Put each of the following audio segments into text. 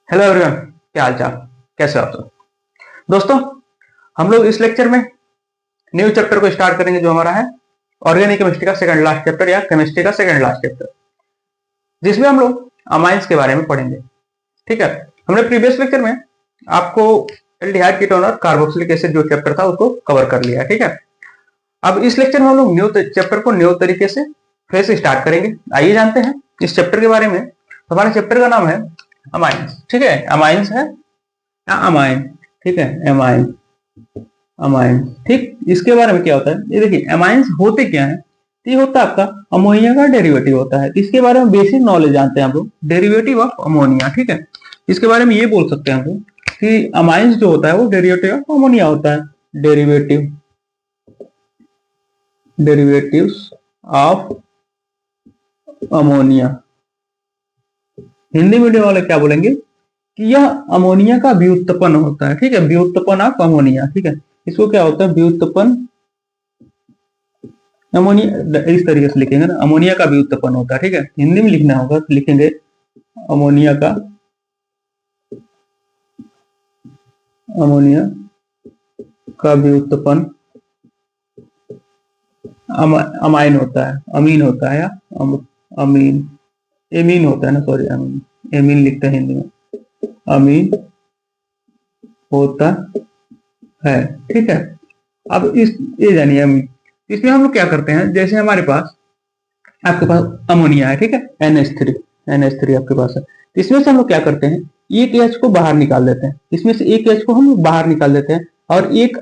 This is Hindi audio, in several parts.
हेलो एवरीवन, क्या हाल चाल, कैसे हो आप सब दोस्तों। हम लोग इस लेक्चर में न्यू चैप्टर को स्टार्ट करेंगे जो हमारा है ऑर्गेनिक केमिस्ट्री का सेकंड लास्ट चैप्टर या केमिस्ट्री का सेकंड लास्ट चैप्टर, जिसमें हम लोग अमाइंस के बारे में पढ़ेंगे। ठीक है, हमने प्रीवियस लेक्चर में आपको एल्डिहाइड कीटोन और कार्बोक्सिलिक एसिड जो चैप्टर था उसको कवर कर लिया है। ठीक है, अब इस लेक्चर में हम लोग न्यू चैप्टर को न्यू तरीके से फिर से स्टार्ट करेंगे। आइए जानते हैं इस चैप्टर के बारे में। तो हमारे चैप्टर का नाम है अमाइंस। ठीक है, अमाइंस है या अमाइन। ठीक है, अमाइन अमाइन। ठीक, इसके बारे में क्या होता है ये देखिए, अमाइंस होते क्या है। ये होता है आपका अमोनिया का डेरिवेटिव होता है। इसके बारे में बेसिक नॉलेज जानते हैं हम लोग, डेरिवेटिव ऑफ अमोनिया। ठीक है, इसके बारे में ये बोल सकते हैं हम लोग कि अमाइंस जो होता है वो डेरिवेटिव ऑफ अमोनिया होता है। Derivatives of ammonia. Hindi medium वाले क्या बोलेंगे कि यह अमोनिया का व्युत्पन्न होता है। ठीक है, व्युत्पन्न ऑफ अमोनिया। ठीक है, इसको क्या होता है, व्युत्पन्न अमोनिया। इस तरीके से लिखेंगे ना, अमोनिया का व्युत्पन्न होता है। ठीक है, हिंदी में लिखना होगा तो लिखेंगे अमोनिया का व्युत्पन्न अमाइन होता है, अमीन होता है या अमीन, एमीन होता है ना, सॉरी अमीन, एमीन लिखते हैं हिंदी में, अमीन होता है। ठीक है, अब इस ये जानिए अमीन, इसमें हम लोग क्या करते हैं, जैसे हमारे पास आपके पास अमोनिया है। ठीक है, NH3 आपके पास है। इसमें से हम लोग क्या करते हैं, एक H को बाहर निकाल देते हैं। इसमें से एक H को हम बाहर निकाल देते हैं और एक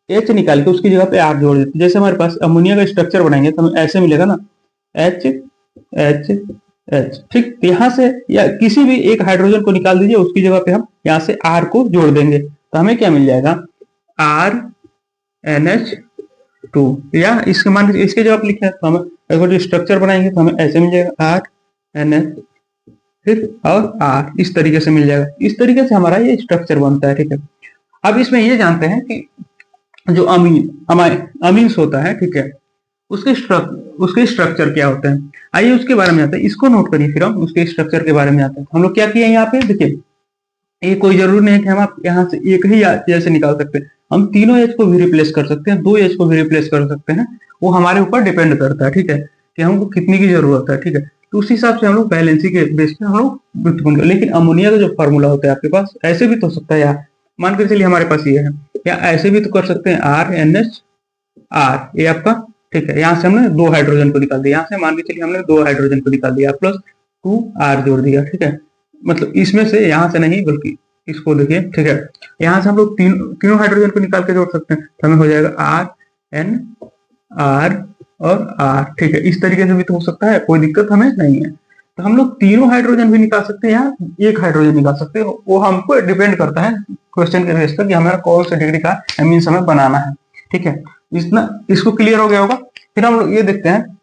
H निकाल के उसकी जगह पे R जोड़ देते हैं। जैसे हमारे पास अमोनिया का स्ट्रक्चर बनाएंगे तो हमें ऐसे मिलेगा ना, H। ठीक, यहाँ से या किसी भी एक हाइड्रोजन को निकाल दीजिए, उसकी जगह पे हम यहाँ से R को जोड़ देंगे तो हमें क्या मिल जाएगा, RNH2। या इसके मान इसके जगह लिखे तो हमें अगर जो स्ट्रक्चर बनाएंगे तो हमें ऐसे मिल जाएगा RNH फिर और R, इस तरीके से मिल जाएगा। इस तरीके से हमारा ये स्ट्रक्चर बनता है। ठीक है, अब इसमें ये जानते हैं कि जो अमीन्स होता है, ठीक है, उसके स्ट्रक्चर क्या होते हैं। आइए उसके बारे में जानते हैं, इसको नोट करिए, फिर हम उसके स्ट्रक्चर के बारे में जानते हैं। हम लोग क्या किए यहाँ पे देखिए, ये कोई जरूरी नहीं है कि हम आप यहाँ से एक ही जैसे निकाल सकते हैं, हम तीनों एच को भी रिप्लेस कर सकते हैं, 2 एच को भी रिप्लेस कर सकते हैं। वो हमारे ऊपर डिपेंड करता है। ठीक है, कि हमको कितनी की जरूरत है। ठीक है, तो उस हिसाब से हम लोग बैलेंसी के बेस पे हम लोग व्युत्पन्न करें। लेकिन अमोनिया का जो फॉर्मूला होता है आपके पास, ऐसे भी तो हो सकता है यार, मान के चलिए हमारे पास ये है, या ऐसे भी तो कर सकते हैं RNHR, ये आपका। ठीक है, यहाँ से हमने 2 हाइड्रोजन को निकाल दिया, यहाँ से मान के चलिए हमने 2 हाइड्रोजन को निकाल दिया प्लस 2R जोड़ दिया। ठीक है, मतलब इसमें से यहाँ से नहीं बल्कि इसको देखिए। ठीक है, यहाँ से हम लोग तीनों हाइड्रोजन को निकाल के जोड़ सकते हैं तो हमें हो जाएगा RNR और R। ठीक है, इस तरीके से भी तो हो सकता है, कोई दिक्कत हमें नहीं है। तो हम लोग तीनों हाइड्रोजन भी निकाल सकते हैं या एक हाइड्रोजन निकाल सकते हैं, वो हमको डिपेंड करता है क्वेश्चन के बेस पर कि हमारा कौन सा डिग्री का एमीन्स हमें बनाना है। ठीक है, इसको क्लियर हो गया होगा। फिर हम लोग ये देखते हैं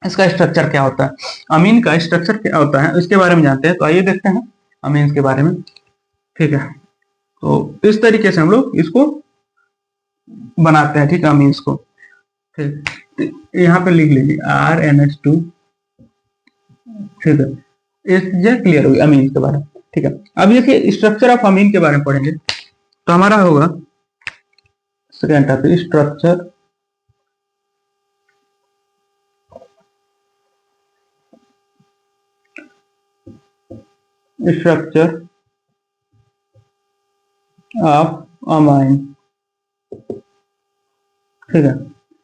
इसका स्ट्रक्चर क्या होता है, अमीन का स्ट्रक्चर क्या होता है, इसके बारे में जानते हैं। तो आइए देखते हैं अमीन के बारे में। ठीक है, तो इस तरीके से हम लोग इसको बनाते हैं। ठीक है, अमीन्स को। ठीक, यहाँ पे लिख लीजिए RNH2। ठीक है, ये क्लियर हुई अमीन के बारे में। ठीक है, अब देखिए स्ट्रक्चर ऑफ अमीन के बारे में पढ़ेंगे तो हमारा होगा second topic, structure of amine. ठीक है,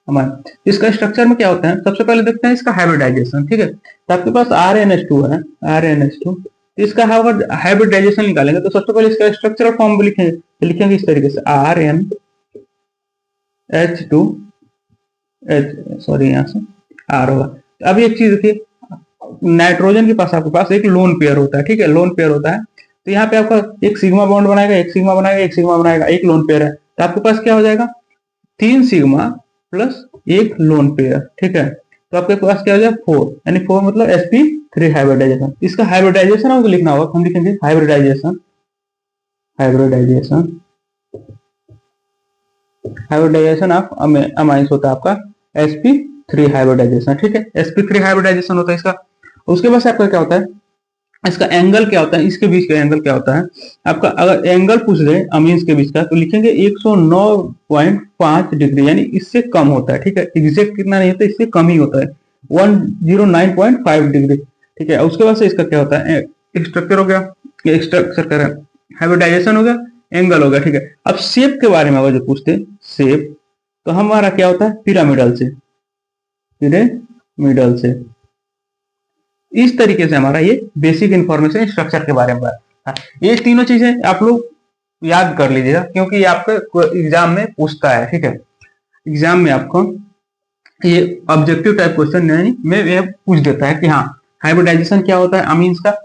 अमाइन, इसका स्ट्रक्चर में क्या होता है, सबसे पहले देखते हैं इसका हाइब्रिडाइजेशन। ठीक है, तो आपके पास RNH2 है, RNH2, इसका हाइब्रिडाइजेशन निकालेंगे तो सबसे पहले इसका स्ट्रक्चर और फॉर्म लिखेंगे इस तरीके से, RNH2 सॉरी यहाँ से R होगा। अब एक चीज देखिए, नाइट्रोजन के पास आपके पास एक लोन पेयर होता है। ठीक है, लोन पेयर होता है तो यहाँ पे आपका एक सिग्मा बॉन्ड बनाएगा, एक सिग्मा बनाएगा, एक सिग्मा बनाएगा, एक लोन पेयर है तो आपके पास क्या हो जाएगा, 3 सिग्मा प्लस 1 लोन पेयर। ठीक है, तो आपके पास क्या हो जाएगा 4, यानी 4 मतलब sp3 हाइब्रिडाइजेशन। इसका हाइब्रिडाइजेशन आपको लिखना होगा, हम लिखेंगे हाइब्रिडाइजेशन ऑफ अमाइंस होता है आपका sp3 हाइब्रिडाइजेशन। ठीक है, sp3 हाइब्रिडाइजेशन होता है इसका। उसके बाद आपका क्या होता है, इसका एंगल क्या होता है, इसके बीच का एंगल क्या होता है आपका। अगर एंगल पूछ रहे अमीन्स के बीच का तो लिखेंगे 109.5 डिग्री, यानी इससे कम होता है। ठीक है, एग्जैक्ट कितना नहीं होता, इससे कम ही होता है, 109.5 डिग्री। ठीक है, उसके बाद से इसका क्या होता है, स्ट्रक्चर हो गया, स्ट्रक्चर कर हाइब्रिडाइजेशन हो गया, एंगल हो गया। ठीक है, अब शेप के बारे में अगर जो पूछते शेप, तो हमारा क्या होता है, पिरामिडल से, पिरामिडल से। इस तरीके से हमारा ये बेसिक इंफॉर्मेशन स्ट्रक्चर के बारे में था। ये तीनों चीजें आप लोग याद कर लीजिएगा, क्योंकि ये आपके एग्जाम में पूछता है। ठीक है, एग्जाम में आपको ये ऑब्जेक्टिव टाइप क्वेश्चन में ये पूछ देता है कि हाँ हाइब्रिडाइजेशन क्या होता है अमीन्स का,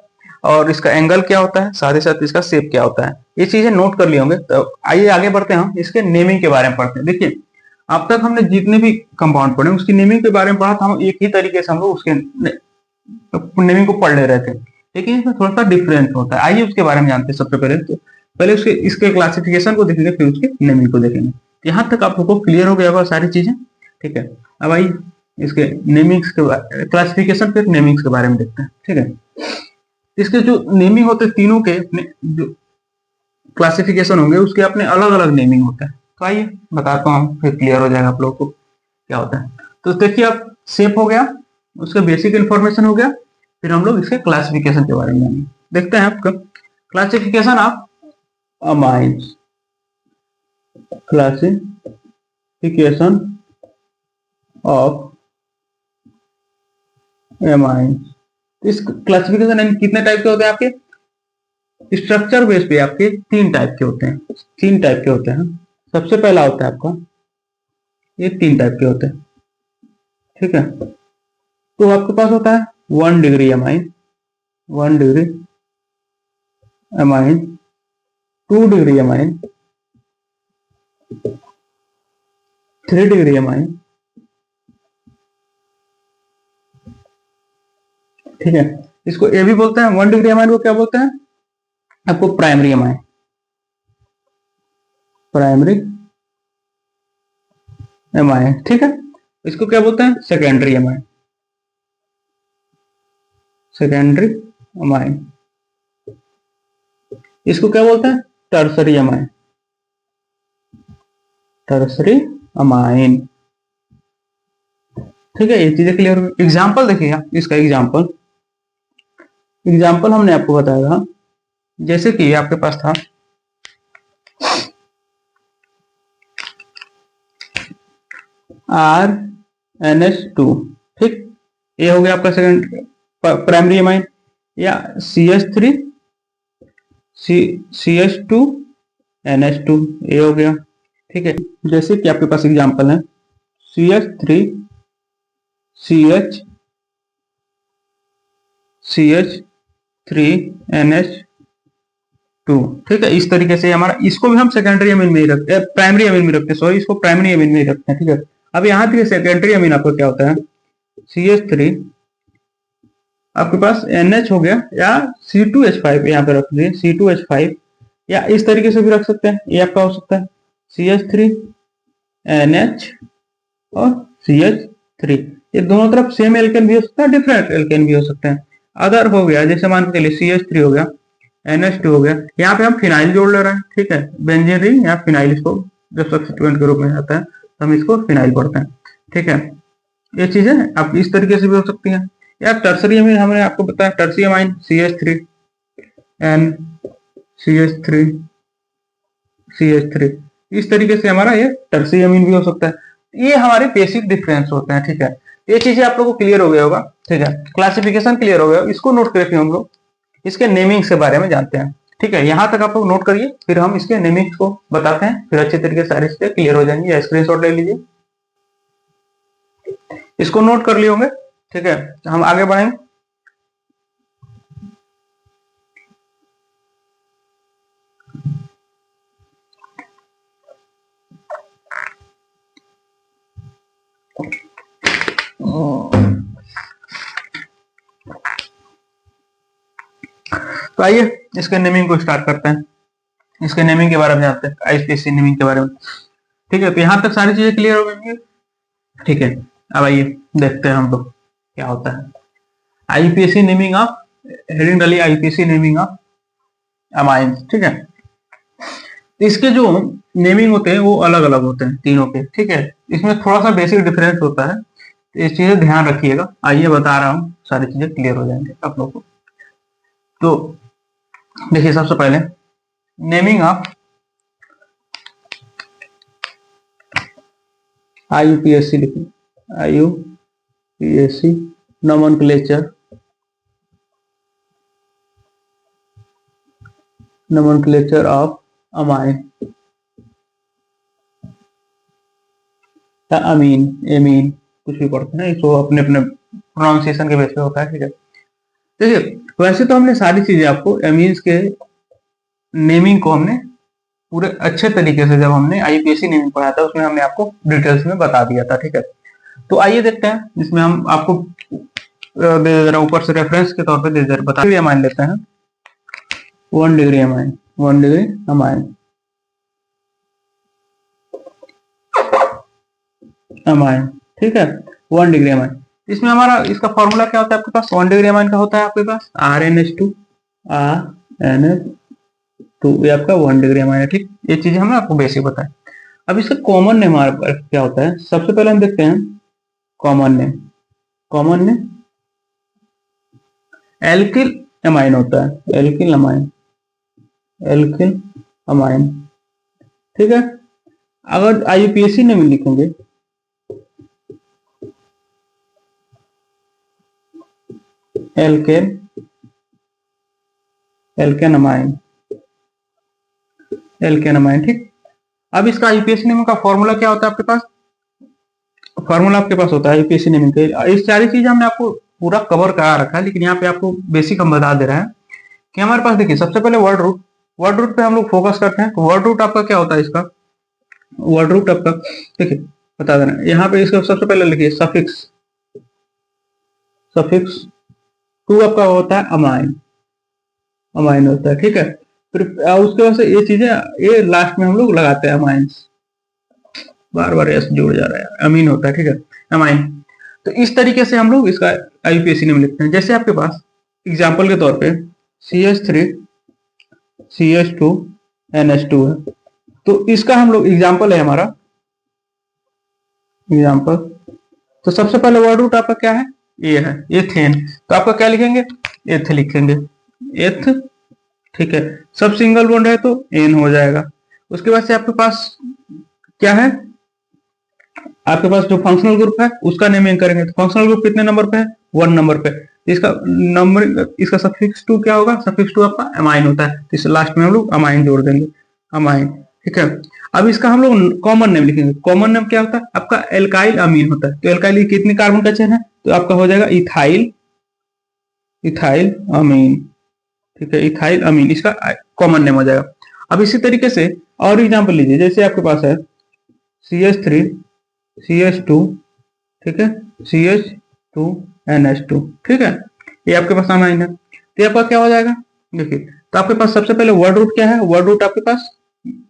और इसका एंगल क्या होता है, साथ ही साथ इसका शेप क्या होता है। ये चीजें नोट कर लिए होंगे। तो आइए आगे बढ़ते हैं, हम इसके नेमिंग के बारे में पढ़ते हैं। देखिए, अब तक हमने जितने भी कंपाउंड पढ़े उसकी नेमिंग के बारे में पढ़ा था, हम एक ही तरीके से हम लोग उसके नेमिंग को पढ़ ले रहे थे, लेकिन इसमें थोड़ा सा डिफरेंस होता है। आइए उसके बारे में जानते हैं। सबसे पहले तो पहले उसके इसके क्लासिफिकेशन को देखेंगे, फिर उसके नेमिंग को देखेंगे। यहाँ तक आप लोगों को क्लियर हो गया होगा सारी चीजें। ठीक है, अब आइए इसके नेमिंग्स के क्लासिफिकेशन फिर नेमिंग्स के बारे में देखते हैं। ठीक है, इसके जो नेमिंग होते हैं तीनों के अपने जो क्लासिफिकेशन होंगे उसके अपने अलग अलग नेमिंग होते हैं। तो आइए बताता हूँ, फिर क्लियर हो जाएगा आप लोगों को क्या होता है। तो देखिए, अब शेप हो गया, उसका बेसिक इंफॉर्मेशन हो गया, फिर हम लोग इसके क्लासिफिकेशन के बारे में देखते हैं। आपका classification of amines, classification of amines. इस क्लासिफिकेशन कितने टाइप के होते हैं आपके, स्ट्रक्चर बेस पे आपके तीन टाइप के होते हैं, तीन टाइप के होते हैं। सबसे पहला होता है आपका, ये तीन टाइप के होते हैं। ठीक है, तो आपके पास होता है 1 degree amine, 1 degree amine, 2 degree amine, 3 degree amine. ठीक है, इसको ए भी बोलते हैं। 1 डिग्री अमाइन को क्या बोलते हैं आपको, प्राइमरी अमाइन, प्राइमरी अमाइन। ठीक है, इसको क्या बोलते हैं, सेकेंडरी अमाइन, सेकेंडरी अमाइन। इसको क्या बोलते हैं, टर्सरी अमाइन, टर्सरी अमाइन। ठीक है, ये चीजें क्लियर हो गई। एग्जाम्पल देखिए, इसका एग्जाम्पल हमने आपको बताया था, जैसे कि आपके पास था RnH2। ठीक, ये हो गया आपका सेकेंड प्राइमरी अमाइन, या CH3 CH2 NH2, ये हो गया। ठीक है, जैसे कि आपके पास एग्जांपल है CH3 CH3 NH2। ठीक है, इस तरीके से हमारा, इसको भी हम सेकेंडरी अमीन में ही रखते हैं, प्राइमरी अमीन में रखते हैं, सॉरी, इसको प्राइमरी अमीन में ही रखते हैं। ठीक है, अब यहाँ पे सेकेंडरी अमीन आपको क्या होता है, CH3 आपके पास NH हो गया, या C2H5 यहाँ पे रख दिए, C2H5, या इस तरीके से भी रख सकते हैं। ये आपका हो सकता है CH3 NH और CH3, ये दोनों तरफ सेम एल्केन भी हो सकता है, डिफरेंट एल्केन भी हो सकते हैं। अदर हो गया, जैसे मान के चलिए CH3 हो गया, NH2 हो गया, यहाँ पे हम फिनाइल जोड़ ले रहे हैं। ठीक है, बेंजीन रिंग या फिनाइल, इसको जब सब्स्टिट्यूएंट के रूप में आता है तो हम इसको फिनाइल पढ़ते हैं। ठीक है, ये चीजें आप इस तरीके से भी हो सकती हैं। या टर्सरी अमीन हमने आपको बताया, tertiary amine CH3 N CH3 CH3, इस तरीके से हमारा ये टर्सरी अमीन भी हो सकता है। ये हमारे बेसिक डिफरेंस होते हैं। ठीक है, ये चीजें आप लोगों को क्लियर हो गया होगा। ठीक है, क्लासिफिकेशन क्लियर हो गया, इसको नोट करके हम लोग इसके नेमिंग्स के बारे में जानते हैं। ठीक है, यहाँ तक आप लोग नोट करिए, फिर हम इसके नेमिंग्स को बताते हैं, फिर अच्छे तरीके से सारी चीजें क्लियर हो जाएंगी। या स्क्रीनशॉट ले लीजिए, इसको नोट कर लिए होंगे। ठीक है, हम आगे बढ़ेंगे। तो आइए इसके नेमिंग को स्टार्ट करते हैं, इसके नेमिंग के बारे में जानते हैं, आईपीएससी नेमिंग के बारे में। ठीक है, तो यहाँ तक सारी चीजें क्लियर हो गई। ठीक है, अब आइए देखते हैं हम लोग क्या होता है आईपीएससी नेमिंग ऑफ हेडिंग डाली आईपीएसी नेमिंग ऑफ अमाइंस, ठीक है। इसके जो नेमिंग होते हैं वो अलग अलग होते हैं तीनों के, ठीक है। इसमें थोड़ा सा बेसिक डिफरेंस होता है, तो इस चीजें ध्यान रखिएगा। आइए बता रहा हूँ, सारी चीजें क्लियर हो जाएंगे आप लोगों को। तो देखिए, सबसे पहले नेमिंग ऑफ आईयूपीएससी लिखिए, आईयूपीएससी नोमेनक्लेचर, नोमेनक्लेचर ऑफ अमाइन या अमीन, एमीन, कुछ भी पढ़ते हैं, इसको अपने अपने प्रोनाउंसिएशन के बेस पे होता है, ठीक है। देखिए, वैसे तो हमने सारी चीजें आपको एमीन्स के नेमिंग को हमने पूरे अच्छे तरीके से, जब हमने आईपीएससी नेमिंग पढ़ा था उसमें हमने आपको डिटेल्स में बता दिया था, ठीक है। तो आइए देखते हैं, जिसमें हम आपको जरा ऊपर से रेफरेंस के तौर पे दे बता अमाइन लेते हैं। 1 degree amine, 1 degree amine, amine, ठीक है, 1 डिग्री अमाइन। इसमें हमारा इसका फॉर्मूला क्या होता है आपके पास? 1 डिग्री अमाइन का होता है आपके पास RnH2, RnH2, ये आपका 1 डिग्री अमाइन है, ठीक। ये चीजें हमने आपको बेसिक बताया। अब इसका कॉमन नेम हमारे पास क्या होता है? सबसे पहले हम देखते हैं common name. Common name alkyl amine होता है, एल्किल अमाइन, एल्किल अमाइन, ठीक है। अगर आईयूपीएससी नेम लिखेंगे alkane, alkane amine, alkane amine, ठीक। अब इसका आईयूपीएससी नेम का फॉर्मूला क्या होता है आपके पास? फॉर्मूला आपके पास होता है आईयूपीएससी नेम के, इस सारी चीज हमने आपको पूरा कवर करा रखा है, लेकिन यहाँ पे आपको बेसिक हम बता दे रहे हैं कि हमारे पास देखिए, सबसे पहले वर्ड रूट, वर्ड रूट पे हम लोग फोकस करते हैं। तो वर्ड रूट आपका क्या होता है? इसका वर्ड रूट आपका देखिए बता दे रहे हैं, यहाँ पे इसका सबसे पहले लिखिए सफिक्स, सफिक्स 2 आपका होता है अमाइन, अमाइन होता है, ठीक है। फिर उसके बाद से ये चीजें ये लास्ट में हम लोग लगाते हैं अमाइंस, बार बार एस जुड़ जा रहा है, अमीन होता है, ठीक है, अमाइन। तो इस तरीके से हम लोग इसका आईयूपीएससी नेम लिखते हैं। जैसे आपके पास एग्जाम्पल के तौर पे CH3 CH2 NH2 है, तो इसका हम लोग एग्जाम्पल है हमारा, एग्जाम्पल। तो सबसे पहले वर्ड रूट आपका क्या है? ये है एथेन, तो आपका क्या लिखेंगे? एथ लिखेंगे, एथ, ठीक है। सब सिंगल बॉन्ड है तो एन हो जाएगा। उसके बाद से आपके पास क्या है? आपके पास जो फंक्शनल ग्रुप है उसका नेमिंग करेंगे। तो फंक्शनल ग्रुप कितने नंबर पे है? 1 नंबर पे। इसका नंबर, इसका सफिक्स 2 क्या होगा? सफिक्स 2 आपका अमाइन होता है, तो इस लास्ट में हम लोग अमाइन जोड़ देंगे, अमाइन, ठीक है। अब इसका हम लोग कॉमन नेम लिखेंगे। कॉमन नेम क्या होता है आपका? एल्काइल अमीन होता है। तो एल्काइल कितने कार्बन का चेन है? तो आपका हो जाएगा इथाइल, इथाइल अमीन, ठीक है, इथाइल अमीन, इसका कॉमन नेम हो जाएगा। अब इसी तरीके से और एग्जांपल लीजिए, जैसे आपके पास है CH3 CH2, ठीक है, CH2 NH2, ठीक है, ये आपके पास अमाइन है। तो आपका क्या हो जाएगा? देखिए, तो आपके पास सबसे पहले वर्ड रूट क्या है? वर्ड रूट आपके पास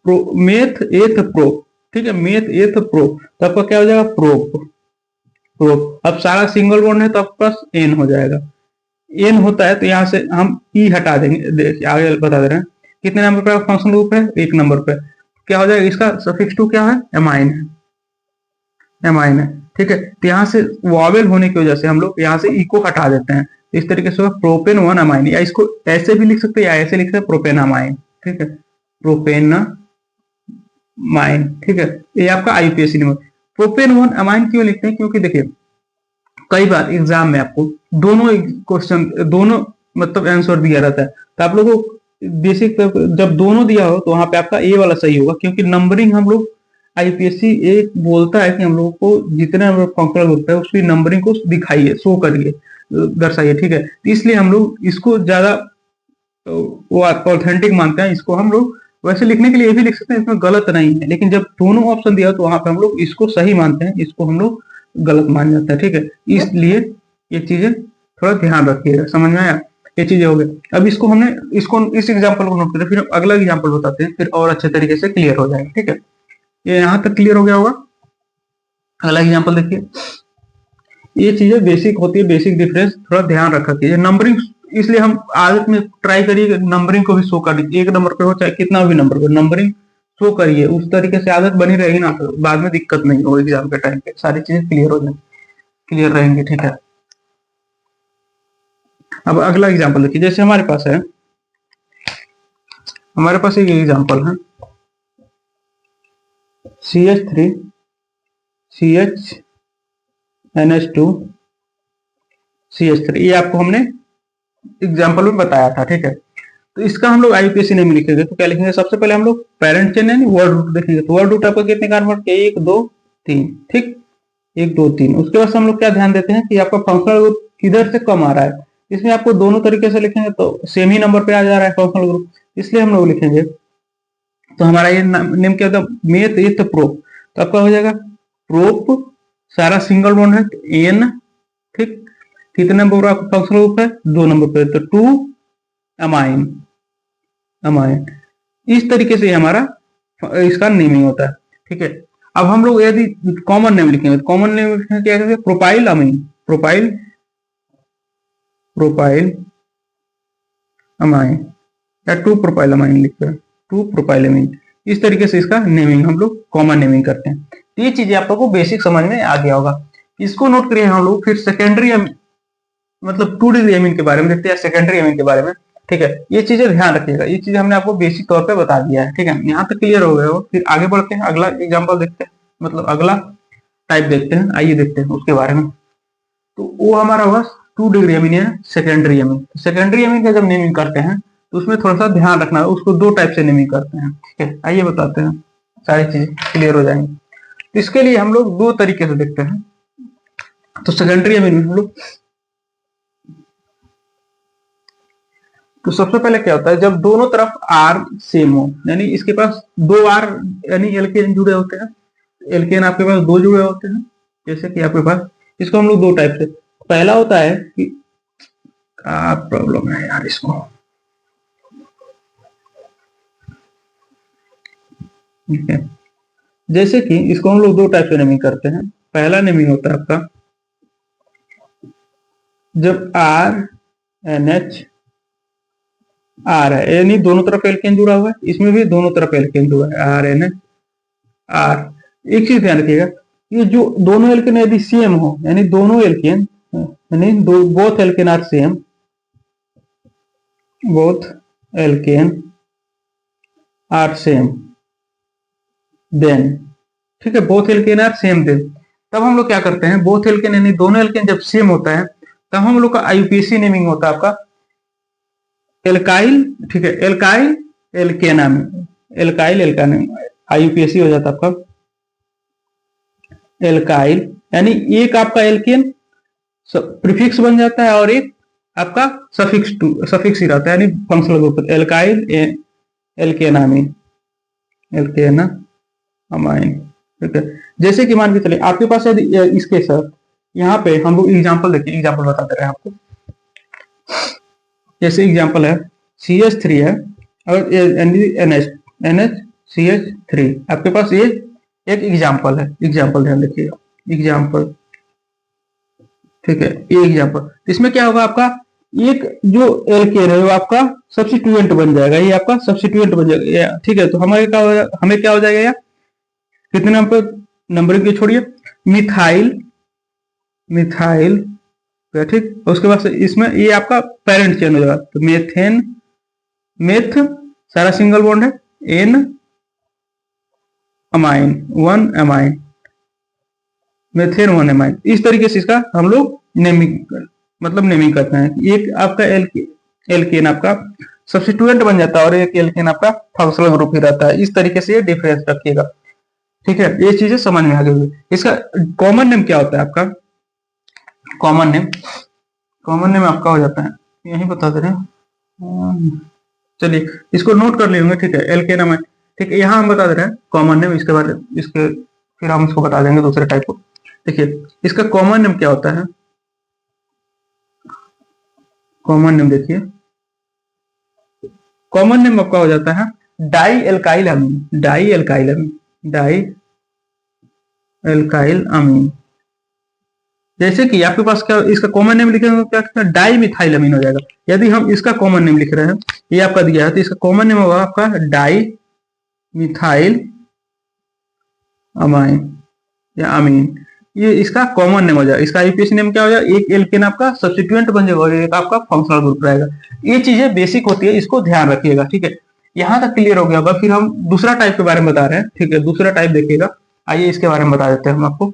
मेथ एथ प्रो, ठीक है, मेथ एथ प्रो, तो आपका क्या हो जाएगा? Prop, prop. अब सारा सिंगल बॉन्ड है तो आपके पास एन हो जाएगा, एन होता है तो यहाँ से हम ई हटा देंगे। आगे बता दे रहे हैं कितने नंबर पर फंक्शन ग्रुप है? 1 नंबर पे। क्या हो जाएगा? इसका सफिक्स 2 क्या है? अमाइन है, अमाइन है, ठीक है। तो यहाँ से वॉवेल होने की वजह से हम लोग यहाँ से ई को हटा देते हैं। इस तरीके से प्रोपेन 1 अमाइन, या इसको ऐसे भी लिख सकते हैं या ऐसे लिख सकते हैं, प्रोपेन अमाइन, ठीक है, प्रोपेन माइन, ठीक है। ये आपका आईयूपीएससी नंबर। प्रोपेन 1 अमाइन क्यों लिखते हैं? क्योंकि देखिए, कई बार एग्जाम में आपको दोनों क्वेश्चन, दोनों मतलब आंसर दिया रहता है, तो आप लोगों को बेसिक जब दोनों दिया हो तो वहां पे आपका ए वाला सही होगा, क्योंकि नंबरिंग हम लोग आईपीएससी एक बोलता है कि हम लोगों को जितने फंक्शनल ग्रुप है उसकी नंबरिंग को दिखाइए, शो करिए, दर्शाइए, ठीक है। तो इसलिए हम लोग इसको ज्यादा वो ऑथेंटिक मानते हैं। इसको हम लोग वैसे लिखने के लिए ये भी लिख सकते हैं, इसमें गलत नहीं है, लेकिन जब दोनों ऑप्शन दिया तो वहां पे हम लोग इसको सही मानते हैं, इसको हम लोग गलत मान जाता है, ठीक है। इसलिए ये चीजें थोड़ा ध्यान रखिएगा, समझ में आया? ये चीजें हो गई। अब इसको हमने इसको इस एग्जांपल को नोट करते, फिर अगला एग्जांपल बताते हैं, फिर और अच्छे तरीके से क्लियर हो जाएगा, ठीक है। ये यहाँ तक क्लियर हो गया होगा। अगला एग्जांपल देखिए, ये चीजें बेसिक होती है, बेसिक डिफरेंस थोड़ा ध्यान रखा कीजिए। नंबरिंग इसलिए हम आदत में ट्राई करिए नंबरिंग को भी शो कर दीजिए, एक नंबर पे हो चाहे कितना भी नंबर हो, नंबरिंग शो करिए, उस तरीके से आदत बनी रहेगी ना तो बाद में दिक्कत नहीं हो, एग्जाम के टाइम पे सारी चीजें क्लियर हो जाएंगी, क्लियर रहेंगे। ठीक है, अब अगला एग्जाम्पल देखिए, जैसे हमारे पास है, हमारे पास एक एग्जाम्पल है CH3 CH NH2 CH3, ये आपको हमने एग्जाम्पल में बताया था। ठीक है, तो इसका हम लोग आईयूपीएसी नेम लिखेंगे तो क्या लिखेंगे, सबसे पहले हम लोग पेरेंट चेन यानी वर्ड रूट देखेंगे, तो वर्ड रूट आपका कितने कार्बन के, 1 2 3, ठीक 1 2 3। उसके बाद हम लोग क्या ध्यान देते हैं कि आपका फंक्शनल ग्रुप किधर से कम आ रहा है, इसमें आपको दोनों तरीके से लिखेंगे तो सेम ही नंबर पे आ जा रहा है फंक्शनल ग्रुप, इसलिए हम लोग लिखेंगे। तो हमारा ये नेम क्या होता है, मेथ इथ प्रोप, तो आपका हो जाएगा प्रोप, सारा सिंगल बॉन्ड है तो एन, ठीक कितने नंबर आपका फंक्शनल ग्रुप है, 2 नंबर पे, तो 2 अमाइन, अमाइन। इस तरीके से हमारा इसका नेमिंग होता है। ठीक है, अब हम लोग यदि कॉमन नेम लिखेंगे तो कॉमन नेम लिखेंगे क्या करेंगे, प्रोपाइल अमीन, प्रोपाइल प्रोपाइल अमाइन, या 2 प्रोपाइल अमाइन लिखते हैं, 2 प्रोपाइल अमीन। इस तरीके से इसका नेमिंग हम लोग कॉमन नेमिंग करते हैं। तो ये चीजें आप लोगों को बेसिक समझ में आ गया होगा, इसको नोट करिए। हम लोग फिर सेकेंडरी मतलब 2 डिग्री अमीन के बारे में देखते हैं, सेकेंडरी अमीन के बारे में। ठीक है, ये चीजें ध्यान रखिएगा, ये चीजें हमने आपको बेसिक तौर पे बता दिया है। ठीक है, यहाँ तक क्लियर हो गए हो, फिर आगे बढ़ते हैं, अगला एग्जांपल देखते हैं, मतलब अगला टाइप देखते हैं, आइए देखते हैं उसके बारे में। तो वो हमारा होगा 2 डिग्री अमीन है सेकेंडरी अमीन। सेकेंडरी अमीन का जब नेमिंग करते हैं तो उसमें थोड़ा सा ध्यान रखना है, उसको 2 टाइप से नेमिंग करते हैं। ठीक है, आइए बताते हैं, सारी चीजें क्लियर हो जाएंगी। तो इसके लिए हम लोग 2 तरीके से देखते हैं। तो सेकेंडरी अमीन में हम लोग, तो सबसे पहले क्या होता है, जब दोनों तरफ आर सेम हो, यानी इसके पास 2 आर यानी एल्केन जुड़े होते हैं, एल्केन आपके पास 2 जुड़े होते हैं, जैसे कि आपके पास, इसको हम लोग 2 टाइप से, पहला होता है कि क्या प्रॉब्लम है यार इसको, ठीक है, जैसे कि इसको हम लोग 2 टाइप से नेमिंग करते हैं। पहला नेमिंग होता है आपका जब आर एन एच आर है, यानी दोनों तरफ एल्केन जुड़ा हुआ है, इसमें भी दोनों तरफ एल्केन जुड़ा है, आर एन एच आर। एक चीज ध्यान रखिएगा, ये जो दोनों एल्केन यदि सेम हो, यानी दोनों एल्केन यानी both alkane are same, both alkane are same then, ठीक है, both alkane are same then, तब हम लोग क्या करते हैं, बोथ एल्केन यानी दोनों एल्केन जब सेम होता है तब हम लोग का आईयूपीएसी नेमिंग होता है आपका एल्काइल, ठीक है, एल्काइल एल्केनाम, एल्काइल एल्केनाम, आईयूपीएसी हो जाता है आपका एल्काइल, यानी एक आपका एल्केन प्रीफिक्स बन जाता है और एक आपका सफिक्स ही रहता है, यानी फंक्शनल ग्रुप एल्काइल एल्केनामिन, एल्केनामाइन। ठीक है, जैसे कि मान के चले आपके पास यदि इसके साथ यहाँ पे हम लोग एग्जांपल देखिए, एग्जांपल बताते रहे आपको। जैसे एग्जांपल है CH3 है और NH CH3, आपके पास ये एक एग्जांपल है, एग्जांपल ध्यान रखिएगा, एग्जांपल, ठीक है, ये एग्जांपल। इसमें क्या होगा, आपका एक जो एल्केन है वो आपका सब्स्टिट्यूएंट बन जाएगा, ये आपका सब्स्टिट्यूएंट बन जाएगा। ठीक है, तो हमें क्या हो जाएगा, या कितने नंबर नंबरिंग की छोड़िए, मिथाइल, मिथाइल, ठीक, उसके बाद इसमें ये आपका पेरेंट चेन हो जाएगा, तो मेथेन, मेथ सारा सिंगल बॉन्ड है, N amine, 1 amine, methane 1 amine. इस तरीके से इसका हम लोग नेमिंग मतलब नेमिंग करते हैं। एक आपका एल्केन आपका सब्स्टिट्यूएंट बन जाता है और एक एल्केन आपका फंक्शनल ग्रुप ही रहता है। इस तरीके से ये डिफरेंस रखिएगा। ठीक है, ये चीजें समझ में आ गई। इसका कॉमन नेम क्या होता है आपका, कॉमन नेम, कॉमन नेम आपका हो जाता है, यही बता दे रहे हैं, चलिए इसको नोट कर लेंगे। ठीक है, एल्केन, ठीक है, यहाँ हम बता दे रहे हैं कॉमन नेम, इसके बाद इसके फिर हम इसको बता देंगे दूसरे टाइप को। देखिए इसका कॉमन नेम क्या होता है, कॉमन नेम देखिए, कॉमन नेम आपका हो जाता है डाई एल्काइल अमीन, डाई एल्काइल अमीन, डाई एल्काइल अमीन। जैसे कि आपके पास क्या इसका कॉमन नेम लिखेंगे क्या डाई मिथाइल अमीन हो जाएगा। यदि हम इसका कॉमन नेम लिख रहे हैं, ये आपका दिया है, तो इसका कॉमन नेम होगा आपका डाई मिथाइल अमाइन या अमीन। ये इसका कॉमन नेम हो जाएगा। इसका आईयूपीएसी नेम क्या हो जाएगा, एक एल्केन आपका सब्स्टिट्यूएंट बन जाएगा और एक आपका फंक्शनल ग्रुप रहेगा। ये चीजें बेसिक होती है, इसको ध्यान रखिएगा, ठीक है। यहाँ तक क्लियर हो गया होगा। फिर हम दूसरा टाइप के बारे में बता रहे हैं, ठीक है। दूसरा टाइप देखिएगा, आइए इसके बारे में बता देते हैं हम आपको।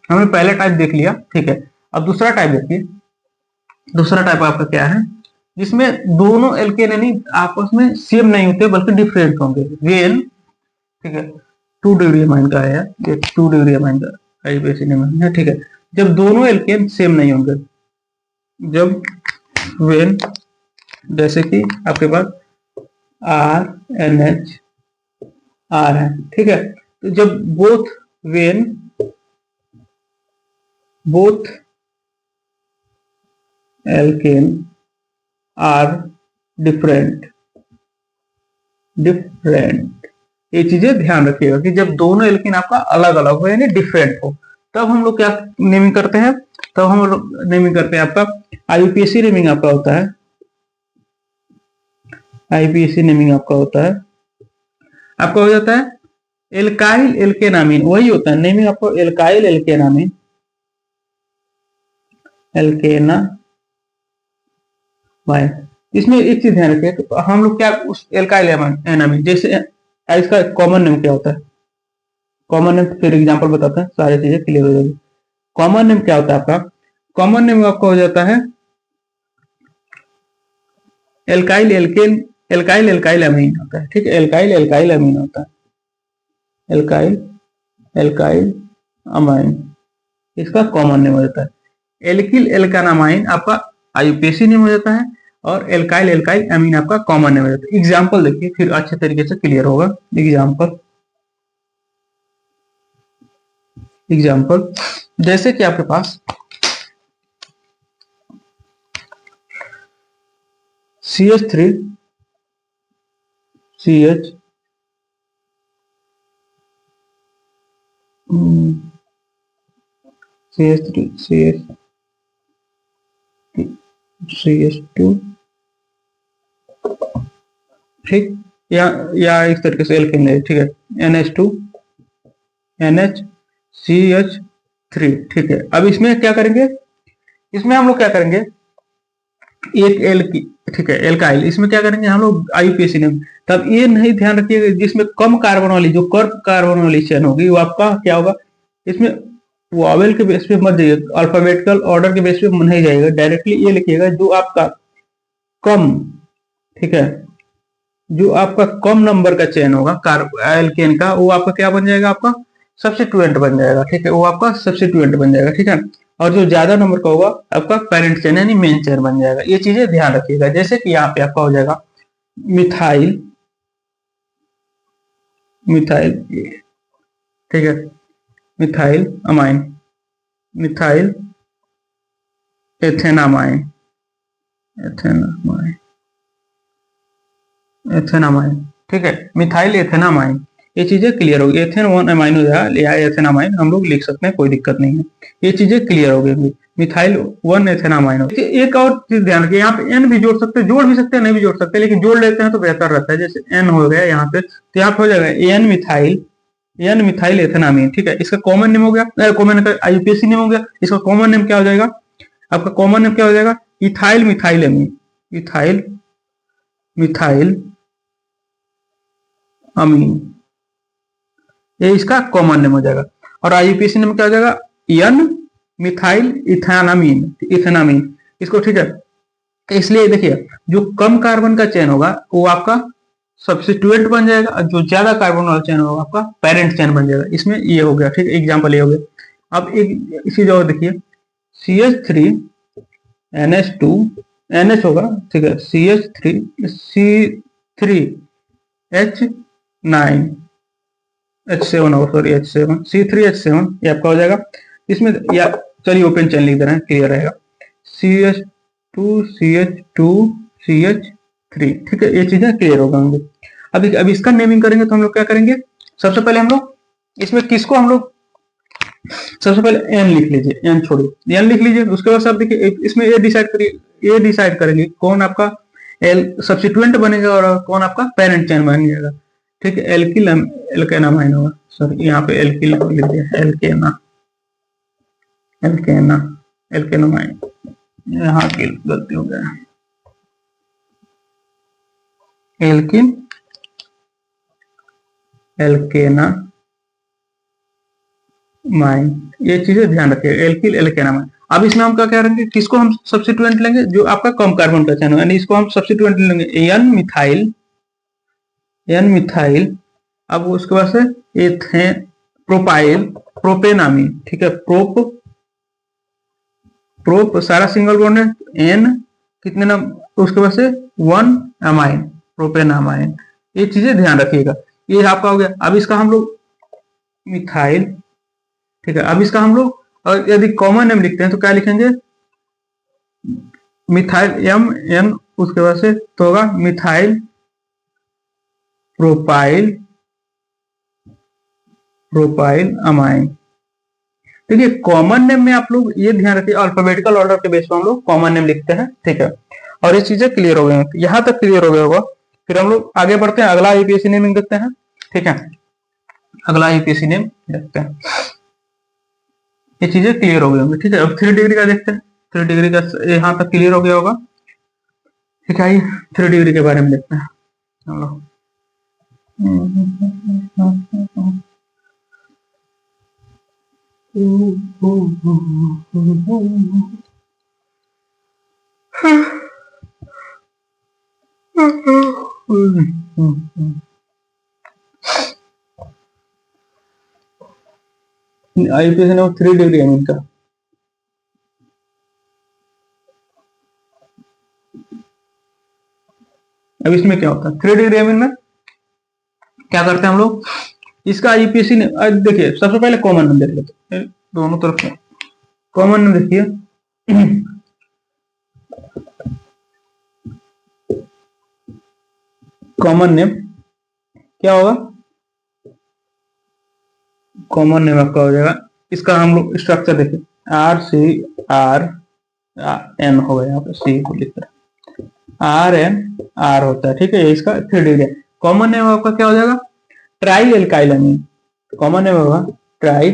हमने पहला टाइप देख लिया, ठीक है। अब दूसरा टाइप देखिए। दूसरा टाइप आपका क्या है, जिसमें दोनों एल्केन यानी आपस में सेम नहीं होते बल्कि डिफरेंट होंगे। वेन, ठीक है, 2 डिग्री अमाइन का है, ये 2 डिग्री अमाइन का आईयूपीएसी नेम है, ठीक है। जब दोनों एल्केन सेम नहीं होंगे, जब वेन जैसे कि आपके पास RNH R है, ठीक है। तो जब बोथ एल्केन आर डिफरेंट, ये चीजें ध्यान रखिएगा कि जब दोनों एल्केन आपका अलग अलग हो यानी डिफरेंट हो, तब हम लोग क्या नेमिंग करते हैं, तब हम लोग नेमिंग करते हैं। आपका आईयूपीएसी नेमिंग आपका होता है, आईयूपीएसी नेमिंग आपका होता है, आपका हो जाता है एल्काइल एल्केनामीन, वही होता है नेमिंग आपको, एल्काइल एल्केनामीन, एल्केनामाइन। इसमें एक चीज ध्यान रखिए, तो हम लोग क्या उस एल्काइल एनामीन, जैसे इसका कॉमन नेम क्या होता है, कॉमन नेम फिर एग्जांपल बताते हैं, सारी चीजें क्लियर हो जाएगी। कॉमन नेम क्या होता है आपका, कॉमन नेम आपका हो जाता है एल्काइल एल्काइल अमीन होता है, ठीक है। एल्काइल अमीन होता है, एल्काइल अमाइन इसका कॉमन नेम हो जाता है। एल्किल एल्कानामाइन आपका आईयूपीएसी नेम हो जाता है और एल्काइल अमीन आपका कॉमन नेम हो जाता है। एग्जांपल देखिए, फिर अच्छे तरीके से क्लियर होगा। एग्जांपल जैसे कि आपके पास CH3 CH CH3 CH2, ठीक, या इस तरीके से एल्केन ले, ठीक है, NH2 NHCH3, ठीक है। अब इसमें क्या करेंगे, इसमें हम लोग क्या करेंगे, एक एल की, ठीक है, एल्काइल, इसमें क्या करेंगे हम लोग आईयूपीएसी नेम। तब ये नहीं ध्यान रखिएगा, जिसमें कम कार्बन वाली, जो कर्व कार्बन वाली चेन होगी वो आपका क्या होगा, इसमें वॉवेल के बेस पे मत जाइएगा, अल्फाबेटिकल ऑर्डर के बेस पे नहीं जाइएगा, डायरेक्टली ये लिखिएगा जो आपका कम, ठीक है, जो आपका कम नंबर का चेन होगा एल्केन का, वो आपका क्या बन जाएगा, आपका सब्स्टिट्यूएंट बन जाएगा, ठीक है, वो आपका सब्स्टिट्यूएंट बन जाएगा, ठीक है। और जो ज्यादा नंबर का होगा आपका पेरेंट चेन यानी मेन चेन बन जाएगा। ये चीजें ध्यान रखिएगा। जैसे कि यहाँ पे आपका हो जाएगा मिथाइल, ठीक है, मिथाइल अमाइन, मिथाइल एथेनामाइन, ठीक है, मिथाइल एथेनामाइन। ये चीजें क्लियर होगी। एथेन 1 अमाइन हो जाएगा या एथेनामाइन हम लोग लिख सकते हैं, कोई दिक्कत नहीं है। ये चीजें क्लियर हो गई, मिथाइल 1 एथेनामाइन हो। एक और चीज ध्यान रखिए, यहाँ पे एन भी जोड़ सकते हैं, जोड़ भी सकते हैं, नहीं भी जोड़ सकते, लेकिन जोड़ लेते हैं तो बेहतर रहता है। जैसे एन हो गया यहाँ पे, तो यहाँ पे हो जाएगा एन मिथाइल एथेनामीन, ठीक है। इसका कॉमन नेम हो गया, कॉमन आईयूपीएसी नेम हो गया। इसका कॉमन नेम क्या हो जाएगा, आपका कॉमन नेम क्या हो जाएगा, इथाइल मिथाइल अमीन, इथाइल मिथाइल अमीन, ये इसका कॉमन नेम हो जाएगा। और आईयूपीएसी नेम क्या हो जाएगा, एन मिथाइल इथेनामीन इसको, ठीक है। इसलिए देखिए, जो कम कार्बन का चेन होगा वो आपका सब्स्टिट्यूएंट बन जाएगा, और जो ज्यादा कार्बन वाला चेन होगा आपका पेरेंट चेन बन जाएगा। इसमें ये हो गया, ठीक है, एग्जांपल ये हो गया। अब एक इसी जगह देखिए, CH3 NH2 NH होगा, ठीक है, CH3 C3H9 H7 होगा, सॉरी H7 C3H7, ये आपका हो जाएगा। इसमें या चलिए ओपन चेन लिख दे रहे हैं, क्लियर रहेगा। CH2 CH2 CH3, ठीक है, ये चीजें क्लियर होगा। अब इसका नेमिंग करेंगे तो हम लोग क्या करेंगे, सबसे पहले हम लोग इसमें किसको हम लोग सबसे पहले एन लिख लीजिए, एन छोड़िए, एन लिख लीजिए। उसके बाद आप देखिए इसमें ये डिसाइड करिए, ये डिसाइड करेंगे कौन आपका एल सब्सिट्यूएंट बनेगा और कौन आपका पेरेंट चेन बन जाएगा। ठीक है, एल्किल एल्केनामाइन होगा, सॉरी यहाँ पे एल्किल लिख दिया, एल्केना एल्केना एल्केनामाइन, यहाँ की गलती हो गया, एल्किन एल्केना माइन, ये चीजें ध्यान रखिए, एल्किल एल्केनामाइन। अब इसमें हम क्या करेंगे, किसको हम सब्सिट्यूएंट लेंगे, जो आपका कम कार्बन का चैन हो, यानी इसको हम सब्सिट्यूएंट लेंगे एन मिथाइल, एन मिथाइल। अब उसके बाद से एथेन प्रोपाइल प्रोपेनामीन। ठीक है, प्रोप सारा सिंगल बॉन्ड है, एन कितने नाम, उसके बाद से 1 अमाइन, प्रोपेनामाइन। ये चीजें ध्यान रखिएगा, ये आपका हो गया। अब इसका हम लोग मिथाइल, ठीक है, अब इसका हम लोग और यदि कॉमन नेम लिखते हैं तो क्या लिखेंगे, मिथाइल एम एन, उसके बाद से तो होगा मिथाइल प्रोपाइल प्रोपाइल अमाइन। देखिए कॉमन नेम में आप लोग ये ध्यान रखिए, अल्फाबेटिकल ऑर्डर के बेस पर हम लोग कॉमन नेम लिखते हैं। ठीक है, और ये चीजें क्लियर हो गई हैं, यहां तक क्लियर हो गया होगा। फिर हम लोग आगे बढ़ते हैं, अगला यूपीएससी नेमिंग देखते हैं। ठीक है, अगला यूपीएससी नेम देखते हैं, ये चीजें क्लियर हो गई होंगी। ठीक है, अब 3 डिग्री का देखते हैं, 3 डिग्री का यहां तक क्लियर हो गया होगा। ठीक है, 3 डिग्री के बारे में देखते हैं हम लोग। आईपीएस ने 3 डिग्री है इनका। अब इसमें क्या होता है, 3 डिग्री एमिन में क्या करते हैं हम लोग, इसका आईपीएससी ने देखिए सबसे पहले कॉमन नेम देख लेते हैं, दोनों तरफ से कॉमन नेम देखिए। कॉमन नेम क्या होगा, कॉमन नेम आपका हो जाएगा, इसका हम लोग स्ट्रक्चर देखिए, आर सी आर एन होगा, यहाँ पे सी को लिख रहा, आर एन आर होता है। ठीक है, इसका 3 डिग्री है। कॉमन नेम आपका क्या हो जाएगा, tri alkyl amine. Common name होगा ट्राई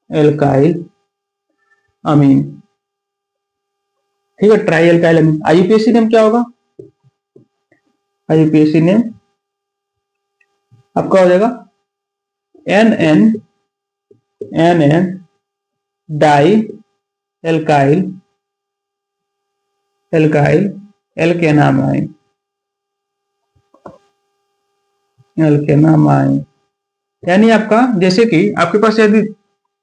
एल्काइल अमीन। ठीक है, tri alkyl amine. IUPAC name क्या होगा, आईयूपीएसी नेम आपका हो जाएगा N N N N di alkyl alkyl alkanamine, alkanamine. यानी आपका जैसे कि आपके पास यदि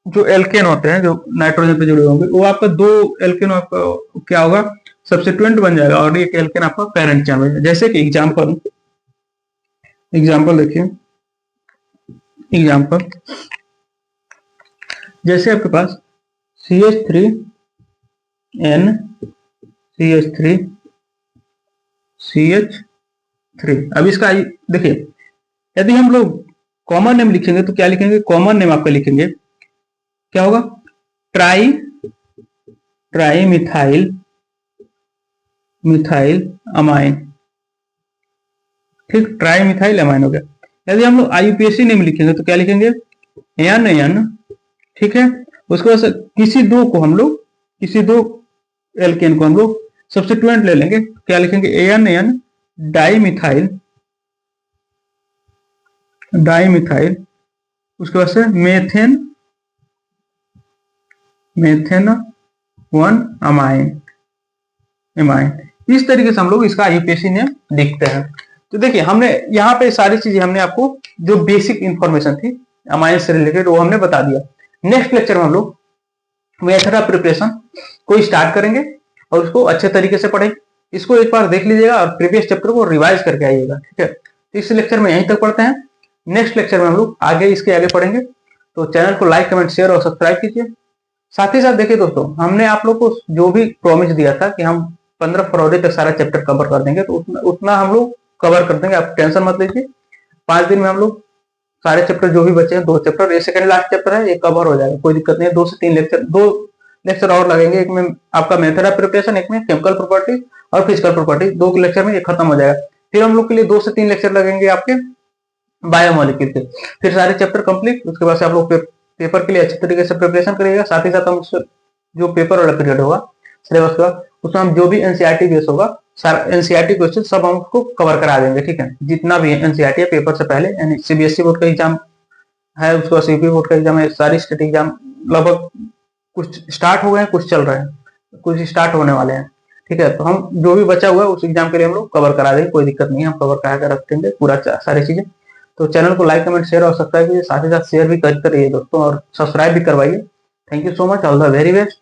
जो एल्केन होते हैं जो नाइट्रोजन पे जुड़े होंगे, वो आपका 2 एल्केन आपका क्या होगा, सब्स्टिट्यूएंट बन जाएगा, और एक एल्केन आपका पेरेंट चेन बन जाएगा। जैसे कि एग्जांपल देखिए, एग्जांपल जैसे आपके पास CH3N CH3CH3। अब इसका देखिए, यदि हम लोग कॉमन नेम लिखेंगे तो क्या लिखेंगे, कॉमन नेम आपका लिखेंगे क्या होगा, try tri methyl methyl amine. ठीक, ट्राई मिथाइल अमाइन हो गया। यदि हम लोग आईयूपीएसी नेम लिखेंगे तो क्या लिखेंगे, एन एन। ठीक है, उसके बाद किसी दो एल्केन को हम लोग सब्स्टिट्यूएंट ले लेंगे, क्या लिखेंगे, N N di methyl dimethyl, उसके बाद से मेथेन 1 अमाइन एमाइन। इस तरीके से हम लोग इसका आईयूपीएसी नेम लिखते हैं। तो देखिए हमने यहाँ पे सारी चीजें हमने आपको जो बेसिक इंफॉर्मेशन थी अमाइन से रिलेटेड वो हमने बता दिया। नेक्स्ट लेक्चर में हम लोग मेथड ऑफ प्रिपरेशन को स्टार्ट करेंगे और उसको अच्छे तरीके से पढ़ेंगे। इसको एक बार देख लीजिएगा और प्रीवियस चैप्टर को रिवाइज करके आइएगा। ठीक है, तो इस लेक्चर में यहीं तक पढ़ते हैं। नेक्स्ट लेक्चर में हम लोग इसके आगे पढ़ेंगे। तो चैनल को लाइक कमेंट शेयर और सब्सक्राइब कीजिए। साथ ही साथ देखिए दोस्तों, हमने आप लोग को जो भी प्रॉमिस दिया था कि हम 15 फरवरी तक सारा चैप्टर कवर कर देंगे, तो उतना हम लोग कवर कर देंगे, आप टेंशन मत लीजिए। 5 दिन में हम लोग सारे चैप्टर जो भी बचे हैं, 2 चैप्टर, ये सेकंड लास्ट चैप्टर है, ये कवर हो जाएगा, कोई दिक्कत नहीं है। 2 से 3 लेक्चर, 2 लेक्चर और लगेंगे, एक में आपका मेथड ऑफ प्रिपरेशन, एक में केमिकल प्रॉपर्टी और फिजिकल प्रॉपर्टी, 2 लेक्चर में ये खत्म हो जाएगा। फिर हम लोग के लिए 2 से 3 लेक्चर लगेंगे आपके बायोमोलिक्यूल के, फिर सारे चैप्टर कंप्लीट। उसके बाद से आप लोग पेपर के लिए अच्छी तरीके से प्रिपरेशन करिएगा। साथ ही साथ हम जो पेपर वाला पीरियड होगा सिलेबस का, उसमें हम जो भी एनसीईआरटी बेस होगा, सारा एनसीईआरटी क्वेश्चन सब हम उसको कवर करा देंगे, ठीक है। जितना भी एनसीईआरटी है पेपर से पहले, यानी सीबीएसई बोर्ड का एग्जाम है, उसको सीपी बोर्ड का एग्जाम है, सारी स्टेट एग्जाम लगभग कुछ स्टार्ट हो गए हैं, कुछ चल रहे हैं, कुछ स्टार्ट होने वाले हैं, ठीक है। तो हम जो भी बचा हुआ है उस एग्जाम के लिए हम लोग कवर करा देंगे, कोई दिक्कत नहीं है, हम कवर करा कर रखेंगे पूरा सारी चीजें। तो चैनल को लाइक कमेंट शेयर और सब्सक्राइब कीजिए, साथ ही साथ शेयर भी करते रहिए दोस्तों, और सब्सक्राइब भी करवाइए। Thank you so much, all the very best.